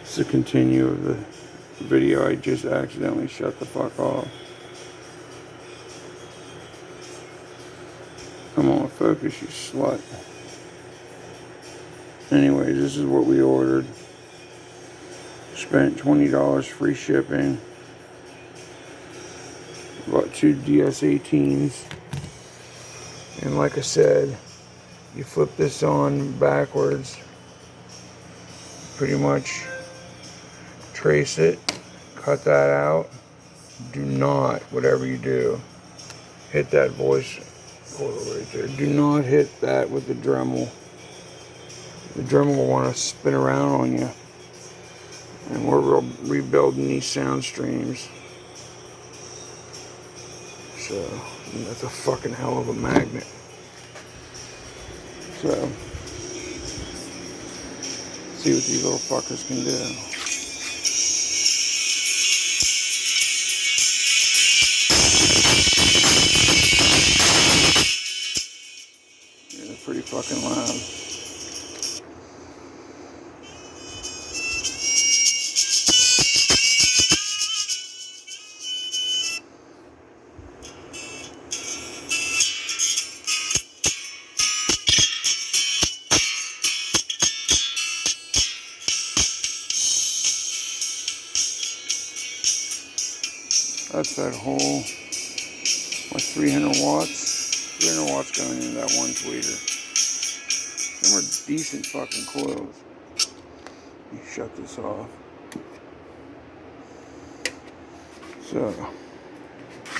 It's a continue of the video I just accidentally shut the fuck off. Come on, focus, you slut. Anyways, this is what we ordered. Spent $20 free shipping. Bought 2 DS18s. And like I said, you flip this on backwards. Pretty much trace it, cut that out. Do not, whatever you do, hit that voice coil right there. Do not hit that with the Dremel. The Dremel will want to spin around on you. And we're rebuilding these Soundstreams. So, that's a fucking hell of a magnet. So, see what these little fuckers can do. Yeah, they're pretty fucking loud. That's that whole, like 300 watts. 300 watts going into that one tweeter. Them are decent fucking coils. Let me shut this off. So,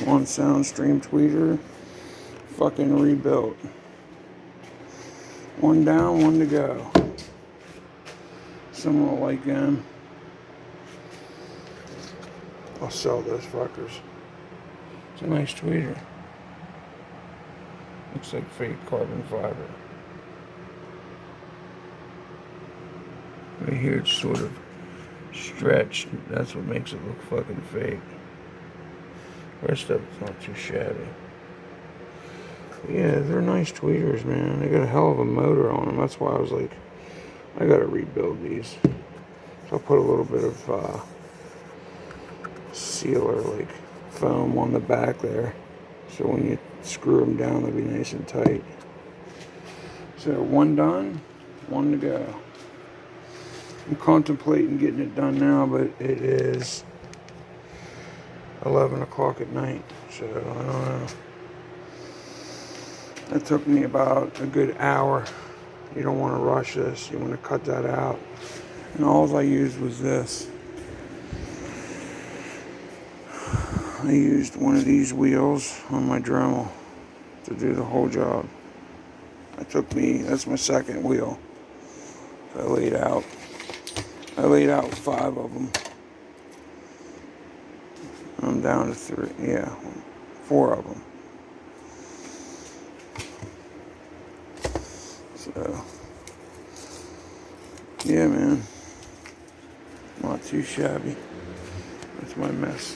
one Soundstream tweeter, fucking rebuilt. One down, one to go. Someone will like them. I'll sell those fuckers. It's a nice tweeter. Looks like fake carbon fiber. Right here it's sort of stretched. That's what makes it look fucking fake. The rest of it's not too shabby. But yeah, they're nice tweeters, man. They got a hell of a motor on them. That's why I was like, I gotta rebuild these. So I'll put a little bit of sealer, like foam on the back there, so when you screw them down they'll be nice and tight. So one done, one to go. I'm contemplating getting it done now, but it is 11 o'clock at night, so I don't know. That took me about a good hour. You don't want to rush this, you want to cut that out. And all I used was this. I used one of these wheels on my Dremel to do the whole job. That's my second wheel. So I laid out 5 of them. I'm down to 4 of them. So, yeah, man, not too shabby. That's my mess.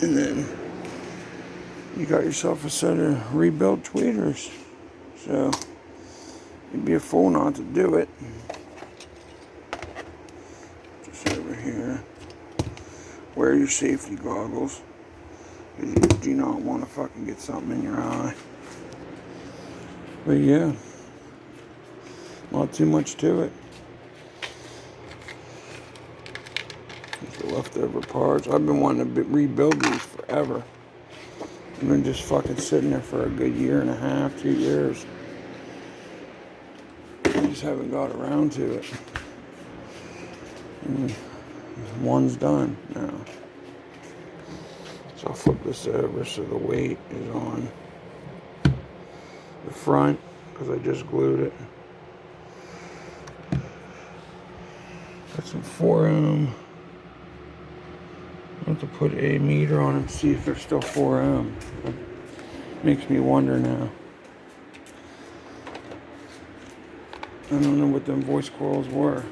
And then you got yourself a set of rebuilt tweeters. So you'd be a fool not to do it. Just over here. Wear your safety goggles. You do not want to fucking get something in your eye. But yeah, not too much to it. The leftover parts. I've been wanting to rebuild these forever. I've been just fucking sitting there for a good 1.5 years, 2 years. I just haven't got around to it. And one's done now. So I'll flip this over so the weight is on the front, because I just glued it. Got some 4 ohm. I have to put a meter on them, see if they're still 4 ohm. Makes me wonder now. I don't know what them voice coils were.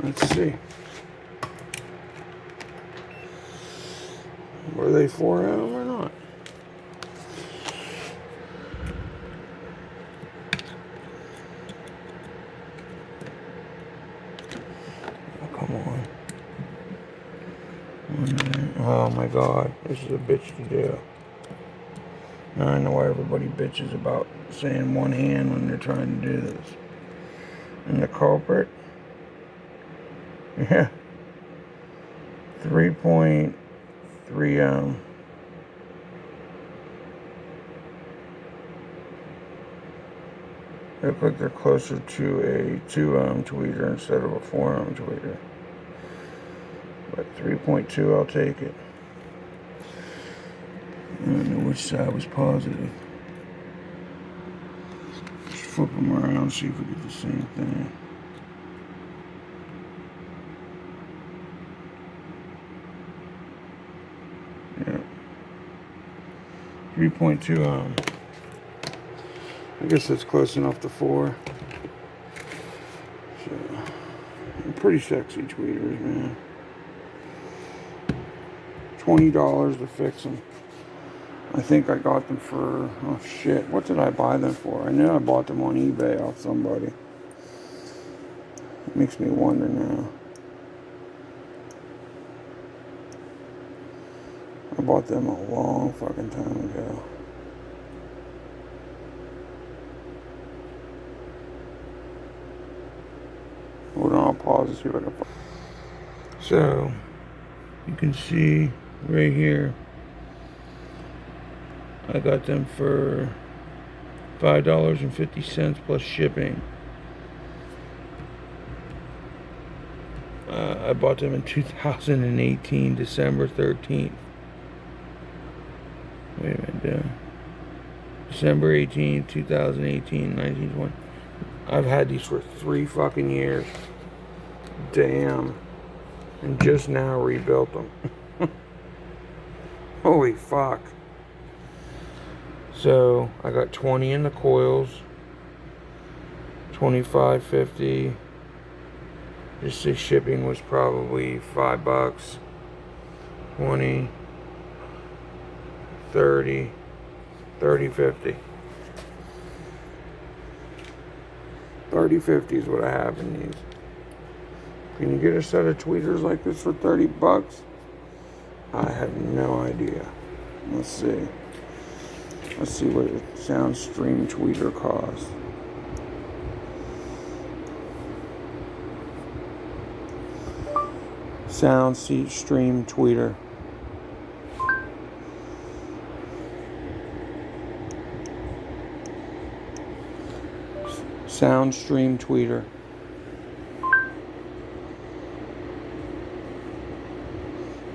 Let's see. Were they 4 ohm or not? Oh my god, this is a bitch to do. Now I know why everybody bitches about saying one hand when they're trying to do this. And the culprit, yeah, 3.3 ohm. They look like they're closer to a 2 ohm tweeter instead of a 4 ohm tweeter. But 3.2, I'll take it. I don't know which side was positive. Just flip them around, see if we get the same thing. Yeah. 3.2 ohm. I guess that's close enough to 4. So, pretty sexy tweeters, man. $20 to fix them. I think I got them for, oh shit, what did I buy them for? I knew I bought them on eBay off somebody. It makes me wonder now. I bought them a long fucking time ago. Hold on, I'll pause and see if I can find. So, you can see right here, I got them for $5.50 plus shipping. I bought them in 2018, December 13th. Wait a minute, December 18th, 2018, 1920. I've had these for 3 fucking years. Damn. And just now rebuilt them. Holy fuck. So, I got 20 in the coils. 25.50. Just say shipping was probably $5. 20. 30. 30.50. 30.50 is what I have in these. Can you get a set of tweeters like this for $30? I have no idea. Let's see. Let's see what a Soundstream tweeter costs. Soundstream tweeter. Soundstream tweeter.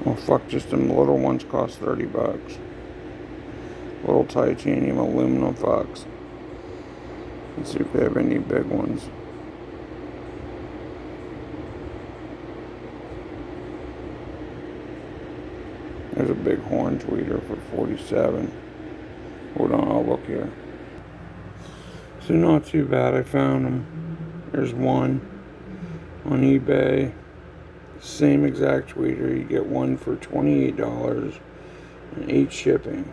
Oh fuck, just them little ones cost $30. Little titanium aluminum fucks. Let's see if they have any big ones. There's a big horn tweeter for $47. Hold on, I'll look here. So not too bad, I found them. There's one on eBay. Same exact tweeter. You get one for $28 and 8 shipping.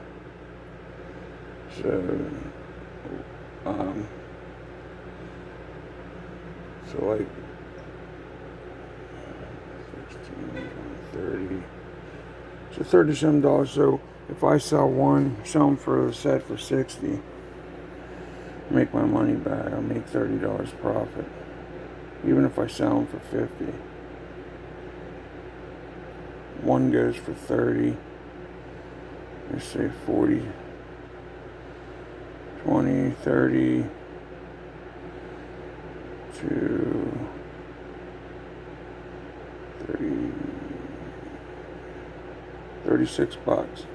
So, like 16, 30. So $37. So if I sell them for a set for 60, make my money back. I'll make $30 profit. Even if I sell them for 50. One goes for 30. Let's say 40, 20, 30 to 30, $36.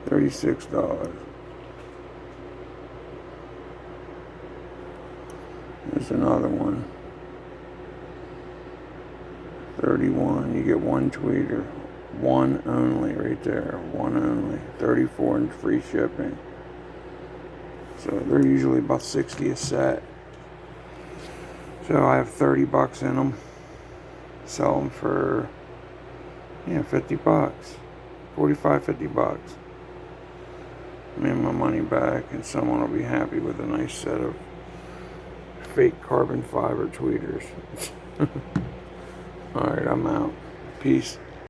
$36. There's another one. 31. You get one tweeter. One only right there. One only. 34 and free shipping. So they're usually about 60 a set. So I have $30 in them. Sell them for, yeah, $50. 45, $50. Made my money back, and someone will be happy with a nice set of fake carbon fiber tweeters. Alright, I'm out. Peace.